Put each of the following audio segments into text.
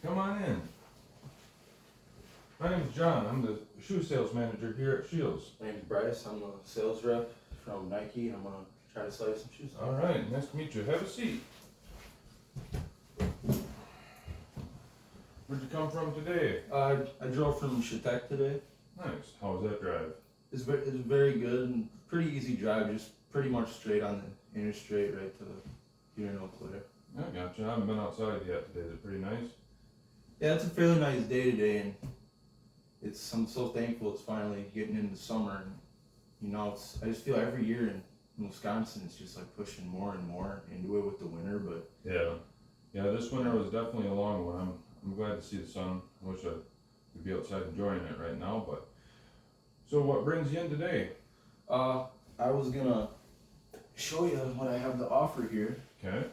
Come on in. My name's John. I'm the shoe sales manager here at Shields. My name's Bryce. I'm a sales rep from Nike. I'm gonna try to sell you some shoes. All right, nice to meet you. Have a seat. Where'd you come from today? I drove from Shatek today. Nice. How was that drive? It's very good and pretty easy drive. Just pretty much straight on the interstate right to here in Eau Claire. I gotcha. I haven't been outside yet today. Is it pretty nice? Yeah, it's a fairly nice day today, and I'm so thankful it's finally getting into summer. And I just feel every year in Wisconsin it's just like pushing more and more into it with the winter. But Yeah, this winter was definitely a long one. I'm glad to see the sun. I wish I could be outside enjoying it right now, but so what brings you in today? I was gonna show you what I have to offer here. Okay.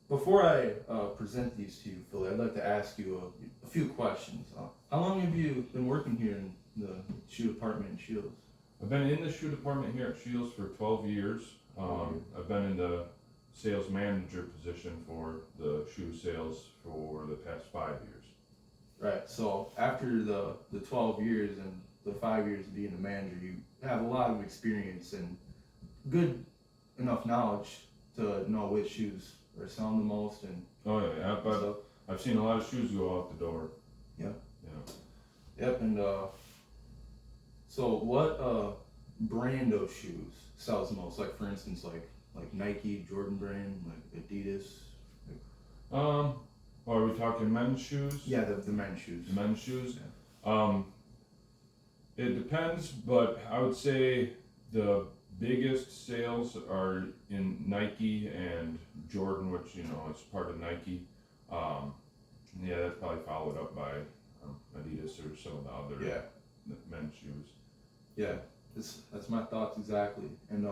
Before I present these to you, Philly, I'd like to ask you a few questions. How long have you been working here in the shoe department in Shields? I've been in the shoe department here at Shields for 12 years. I've been in the sales manager position for the shoe sales for the past 5 years. Right, so after the 12 years and the 5 years of being a manager, you have a lot of experience and good enough knowledge to know which shoes are selling the most and Oh yeah, stuff. I've seen a lot of shoes go out the door. Yep. Yeah. Yep, and so what brand of shoes sells the most? Like for instance, like Nike, Jordan brand, like Adidas. Are we talking men's shoes? Yeah, the men's shoes. The men's shoes. Yeah. It depends, but I would say the biggest sales are in Nike and Jordan, which is part of Nike. Yeah, that's probably followed up by Adidas or some of the other men's shoes. Yeah, that's my thoughts exactly. And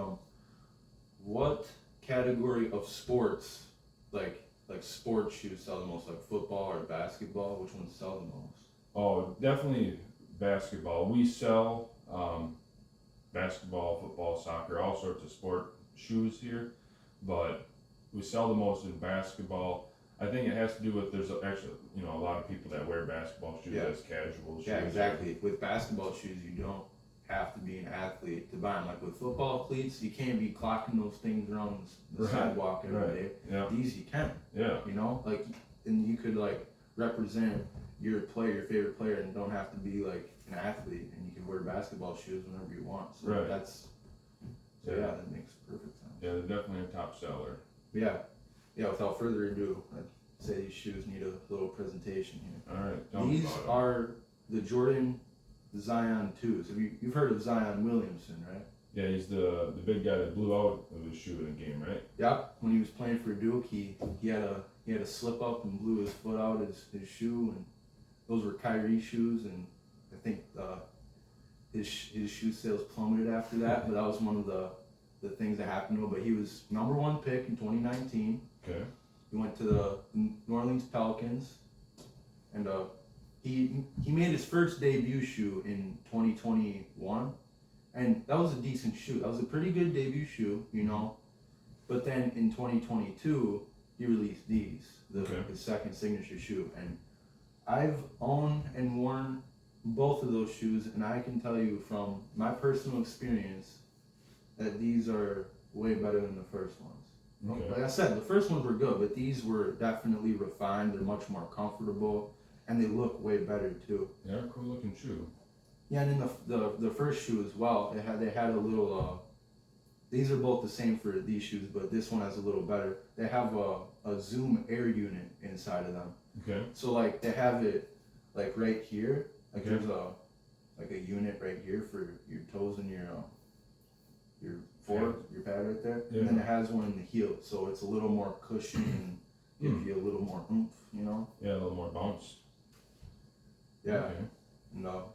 what category of sports, like sports shoes, sell the most? Like football or basketball? Which ones sell the most? Oh, definitely basketball. We sell basketball, football, soccer, all sorts of sport shoes here, but we sell the most in basketball. I think it has to do with there's actually a lot of people that wear basketball shoes as casual shoes. Yeah, exactly. With basketball shoes, you don't have to be an athlete to buy them. Like with football cleats, you can't be clocking those things around the sidewalk every day. Yeah. These you can. Yeah. And you could represent your favorite player, and don't have to be like an athlete, and you can wear basketball shoes whenever you want. So that makes perfect sense. Yeah, they're definitely a top seller. Yeah. Without further ado, I'd say these shoes need a little presentation here. All right. These are the Jordan Zion 2s. You've heard of Zion Williamson, right? Yeah, he's the big guy that blew out of his shoe in a game, right? Yeah. When he was playing for Duke, he had a slip up and blew his foot out his shoe, and those were Kyrie shoes, and I think his shoe sales plummeted after that. But that was one of the things that happened to him. But he was number 1 pick in 2019. Okay. He went to the New Orleans Pelicans, and he made his first debut shoe in 2021, and that was a decent shoe. That was a pretty good debut shoe, But then in 2022, he released these, his second signature shoe, and I've owned and worn both of those shoes, and I can tell you from my personal experience that these are way better than the first ones. Okay. Like I said, the first ones were good, but these were definitely refined. They're much more comfortable, and they look way better too. They're a cool looking shoe. Yeah, and then the first shoe as well. They had a little. These are both the same for these shoes, but this one has a little better. They have a Zoom air unit inside of them. Okay. So they have it right here. There's a unit right here for your toes and your pad right there. Yeah. And then it has one in the heel, so it's a little more cushion and gives you a little more oomph, Yeah, a little more bounce. Yeah. Okay. No.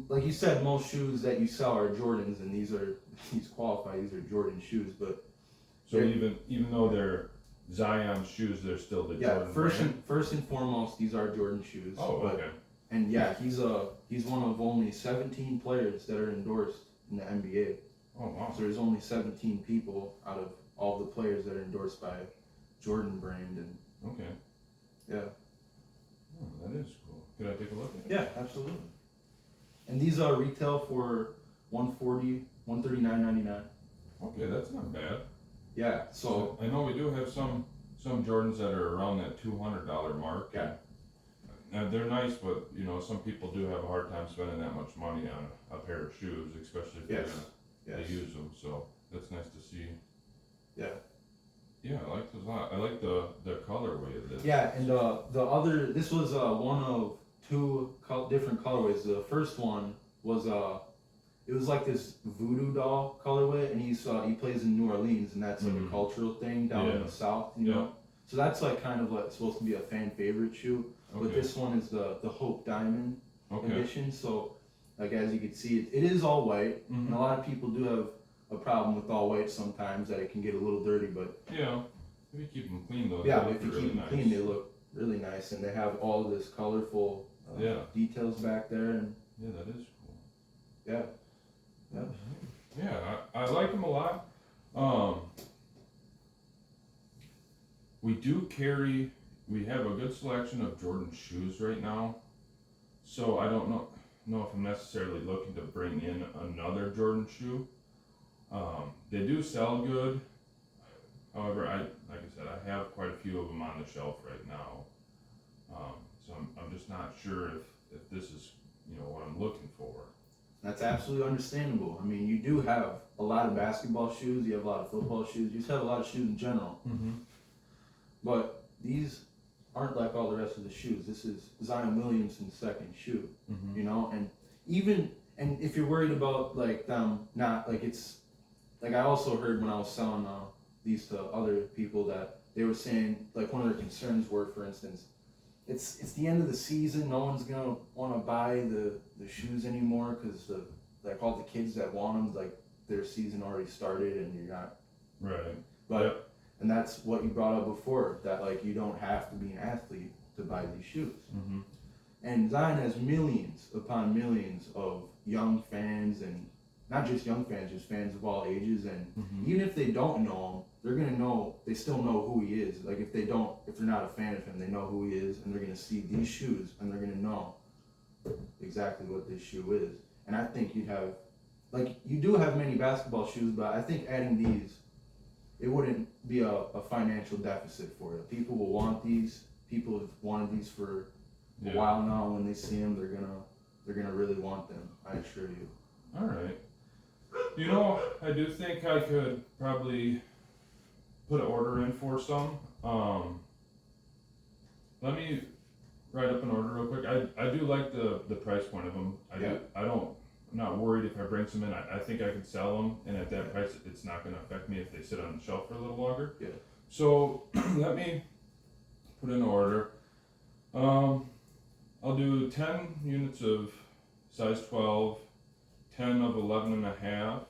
Like you said, most shoes that you sell are Jordans, and these qualify. These are Jordan shoes, but so even though they're Zion shoes, they're still the Jordan brand? First and foremost, these are Jordan shoes. Oh, okay. And he's one of only 17 players that are endorsed in the NBA. Oh wow. So there's only 17 people out of all the players that are endorsed by Jordan brand, and Okay. yeah. Oh, that is cool. Could I take a look at it? Yeah, absolutely. And these are retail for $140, $139.99. Okay, that's not bad. Yeah, so I know we do have some Jordans that are around that $200 mark. Yeah. And they're nice, but you know, some people do have a hard time spending that much money on a pair of shoes, especially if yes, they're yes, gonna use them. So that's nice to see. yeah, Yeah, I like this a lot. I like the colorway of this. yeah. And the other, this was one of two different colorways. The first one was it was like this voodoo doll colorway, and he plays in New Orleans, and that's like a Mhm. cultural thing down in Yeah. the South, you Yeah. know. So that's like kind of like supposed to be a fan favorite shoe. But Okay. this one is the Hope Diamond Okay. edition. So, like as you can see, it is all white, and a Mhm. lot of people do have a problem with all white sometimes, that it can get a little dirty. But Yeah. If you keep them clean though. yeah, they if you look keep really them clean, they look really nice, and they have all this colorful Yeah. details back there, and Yeah, that is cool. yeah, yeah, Yeah, I like them a lot. We have a good selection of Jordan shoes right now. So I don't know if I'm necessarily looking to bring in another Jordan shoe. They do sell good. However, like I said, I have quite a few of them on the shelf right now. So I'm just not sure if this is, you know, what I'm looking for. that's absolutely understandable. I mean, you do have a lot of basketball shoes, you have a lot of football shoes, you just have a lot of shoes in general. Mm-hmm. But these aren't like all the rest of the shoes. This is Zion Williamson's second shoe, Mm-hmm. you know, and if you're worried about like them not like it's like I also heard when I was selling these to other people that they were saying like one of their concerns were, for instance, it's the end of the season, no one's gonna want to buy the shoes anymore because like all the kids that want them, like their season already started and you're not. Right. But Yep. and that's what you brought up before, that like you don't have to be an athlete to buy these shoes. Mm-hmm. And Zion has millions upon millions of young fans, and not just young fans, just fans of all ages. And Mm-hmm. even if they don't know him, they're gonna know. They still know who he is. Like if they're not a fan of him, they know who he is, and they're gonna see these shoes, and they're gonna know exactly what this shoe is. And I think you do have many basketball shoes, but I think adding these, it wouldn't be a financial deficit for you. People will want these. People have wanted these for a while now. When they see them, they're gonna really want them. I assure you. All right. You know, I do think I could probably put an order in for some. Let me write up an order real quick. I do like the price point of them. I'm not worried if I bring some in. I think I could sell them, and at that price, it's not going to affect me if they sit on the shelf for a little longer. Yeah. So let me put in an order. I'll do 10 units of size 12, 10 of 11 and a half.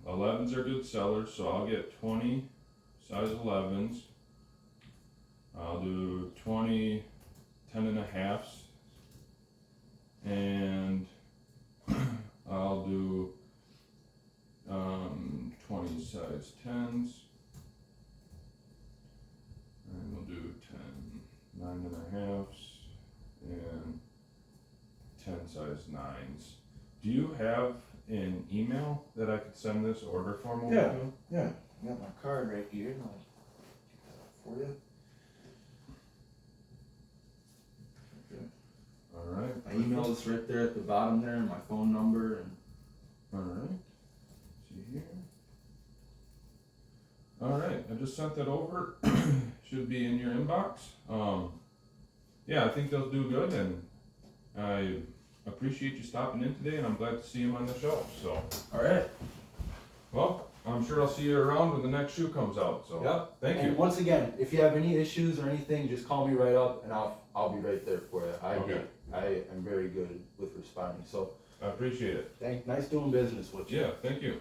11s are good sellers, so I'll get 20 size 11s. I'll do 20 10 and a halves, and I'll do 20 size 10s, and we'll do 10 9 and a halves, and 10 size 9s. Do you have an email that I could send this order form over to? Yeah. I got my card right here. And I'll get that up for you. Alright. My email is right there at the bottom there, and my phone number, and Alright. See here. Alright, I just sent that over. Should be in your inbox. Yeah, I think they'll do good, and I appreciate you stopping in today, and I'm glad to see them on the shelf. So, all right. well, I'm sure I'll see you around when the next shoe comes out. So, Yep. thank And you. once again, if you have any issues or anything, just call me right up, and I'll be right there for you. Okay. I am very good with responding. So, I appreciate it. nice doing business with you. Yeah, thank you.